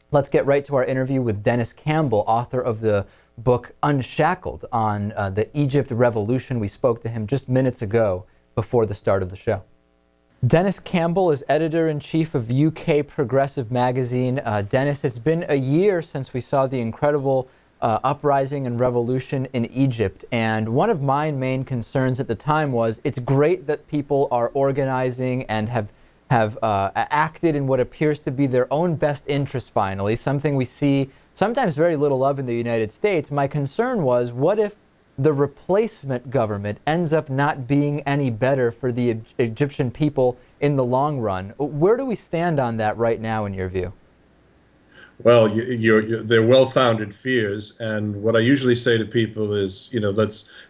Let's get right to our interview with Denis Campbell, author of the book Unshackled on the Egypt Revolution. We spoke to him just minutes ago before the start of the show. Denis Campbell is editor-in-chief of UK Progressive magazine. Denis, it's been a year since we saw the incredible uprising and revolution in Egypt, and one of my main concerns at the time was it's great that people are organizing and have acted in what appears to be their own best interest finally, something we see sometimes very little of in the United States. My concern was, what if the replacement government ends up not being any better for the Egyptian people in the long run? Where do we stand on that right now, in your view? Well, they're well-founded fears, and what I usually say to people is,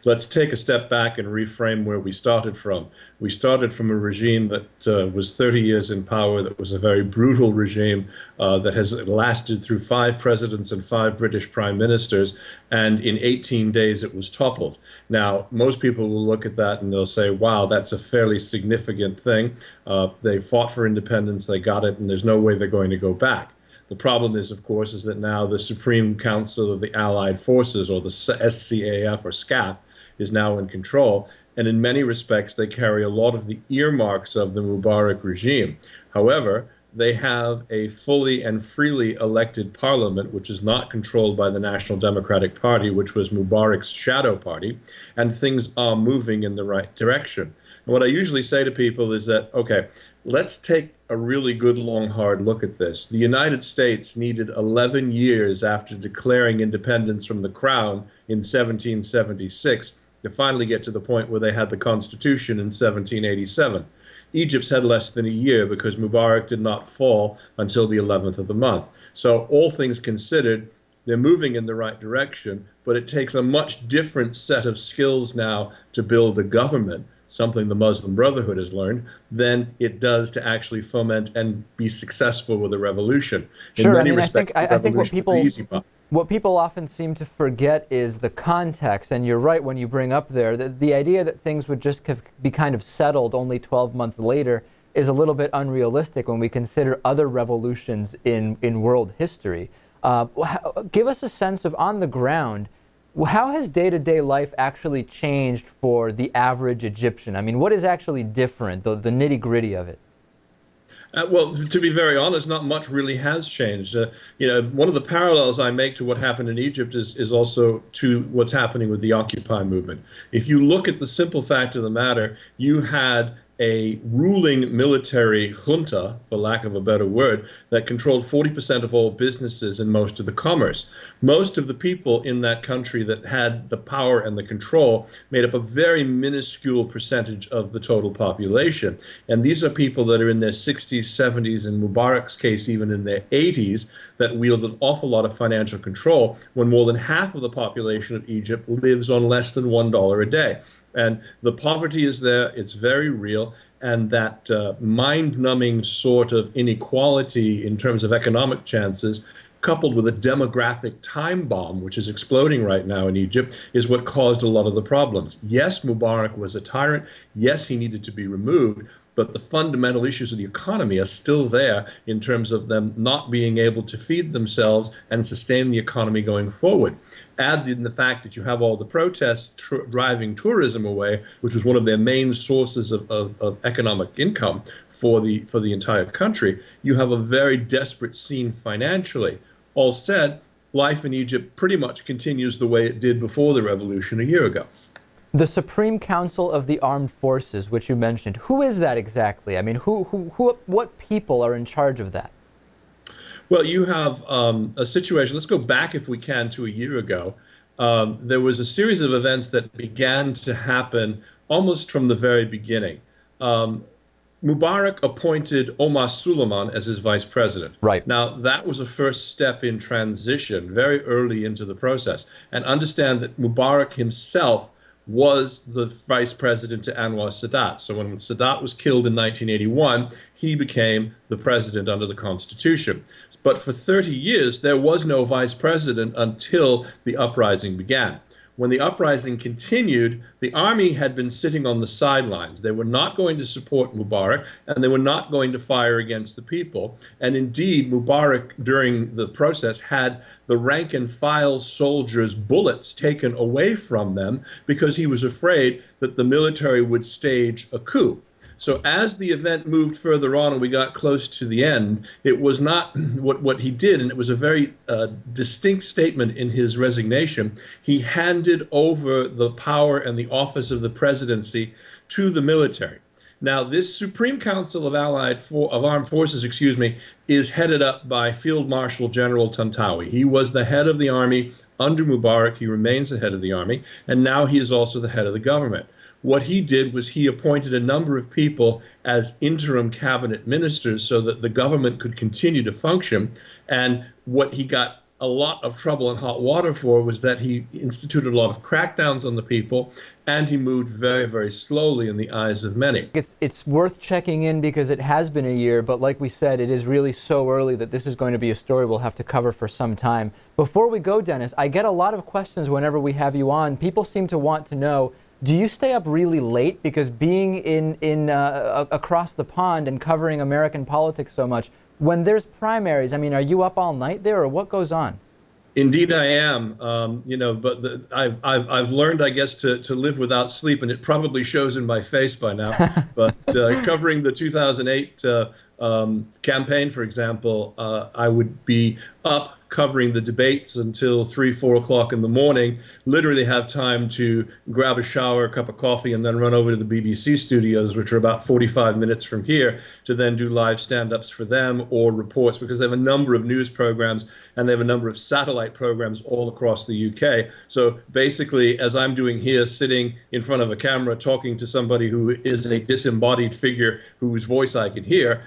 let's take a step back and reframe where we started from. We started from a regime that was 30 years in power, that was a very brutal regime that has lasted through 5 presidents and 5 British prime ministers, and in 18 days it was toppled. Now, most people will look at that and they'll say, wow, that's a fairly significant thing. They fought for independence, they got it, and there's no way they're going to go back. The problem is, of course, is that now the Supreme Council of the Allied Forces, or the SCAF or SCAF, is now in control. And in many respects, they carry a lot of the earmarks of the Mubarak regime. However, they have a fully and freely elected parliament, which is not controlled by the National Democratic Party, which was Mubarak's shadow party, and things are moving in the right direction. And what I usually say to people is that, okay, let's take a really good, long, hard look at this. The United States needed 11 years after declaring independence from the Crown in 1776 to finally get to the point where they had the Constitution in 1787. Egypt's had less than a year because Mubarak did not fall until the 11th of the month. So all things considered, they're moving in the right direction, but it takes a much different set of skills now to build a government, something the Muslim Brotherhood has learned, than it does to actually foment and be successful with a revolution. Sure, in many respects, I think what what people often seem to forget is the context, and you're right when you bring up there that the idea that things would just be kind of settled only 12 months later is a little bit unrealistic when we consider other revolutions in world history. Give us a sense of, on the ground, how has day-to-day life actually changed for the average Egyptian? I mean, what is actually different, the nitty-gritty of it? Well, to be very honest, not much really has changed. One of the parallels I make to what happened in Egypt is also to what's happening with the Occupy movement. If you look at the simple fact of the matter, you had a ruling military junta, for lack of a better word, that controlled 40% of all businesses and most of the commerce. Most of the people in that country that had the power and the control made up a very minuscule percentage of the total population. And these are people that are in their 60s, 70s, in Mubarak's case, even in their 80s, that wield an awful lot of financial control, when more than half of the population of Egypt lives on less than $1 a day. And the poverty is there, it's very real, and that mind-numbing sort of inequality in terms of economic chances, coupled with a demographic time bomb, which is exploding right now in Egypt, is what caused a lot of the problems. Yes, Mubarak was a tyrant. Yes, he needed to be removed. But the fundamental issues of the economy are still there in terms of them not being able to feed themselves and sustain the economy going forward. Add in the fact that you have all the protests driving tourism away, which was one of their main sources of economic income for the entire country. You have a very desperate scene financially. All said, life in Egypt pretty much continues the way it did before the revolution a year ago. The Supreme Council of the Armed Forces, which you mentioned, who is that exactly? I mean, what people are in charge of that? Well, you have a situation. Let's go back, if we can, to a year ago. There was a series of events that began to happen almost from the very beginning. Mubarak appointed Omar Suleiman as his vice president. Right. Now, that was a first step in transition very early into the process. And understand that Mubarak himself was the vice president to Anwar Sadat. So when Sadat was killed in 1981, he became the president under the Constitution. But for 30 years, there was no vice president until the uprising began. when the uprising continued, the army had been sitting on the sidelines. They were not going to support Mubarak, and they were not going to fire against the people. And indeed, Mubarak, during the process, had the rank and file soldiers' bullets taken away from them because he was afraid that the military would stage a coup. So as the event moved further on and we got close to the end, it was not what he did, and it was a very distinct statement in his resignation. He handed over the power and the office of the presidency to the military. Now, this Supreme Council of Armed Forces, is headed up by Field Marshal General Tantawi. He was the head of the army under Mubarak. He remains the head of the army, and now he is also the head of the government. What he did was he appointed a number of people as interim cabinet ministers so that the government could continue to function. And what he got a lot of trouble and hot water for was that he instituted a lot of crackdowns on the people, and he moved very, very slowly in the eyes of many. It's worth checking in because it has been a year, but like we said, it is really so early that this is going to be a story we'll have to cover for some time. Before we go, Denis, I get a lot of questions whenever we have you on. People seem to want to know, do you stay up really late? Because being across the pond and covering American politics so much, when there's primaries, I mean, are you up all night there, or what goes on? Indeed, I am. But I've learned, I guess, to live without sleep, and it probably shows in my face by now. But covering the 2008 campaign, for example, I would be up covering the debates until 3, 4 o'clock in the morning, literally have time to grab a shower, a cup of coffee, and then run over to the BBC studios, which are about 45 minutes from here, to then do live stand-ups for them or reports, because they have a number of news programs and they have a number of satellite programs all across the UK. So basically, as I'm doing here, sitting in front of a camera, talking to somebody who is a disembodied figure whose voice I can hear,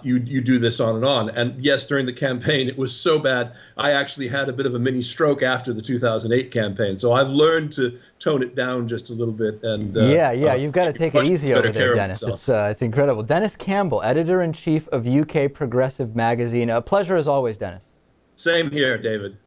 you do this on and on. And yes, during the campaign, it was so bad, I actually had a bit of a mini stroke after the 2008 campaign. So I've learned to tone it down just a little bit. And you've got to take it easy over there, Denis. It's incredible. Denis Campbell, editor-in-chief of UK Progressive Magazine. A pleasure as always, Denis. Same here, David.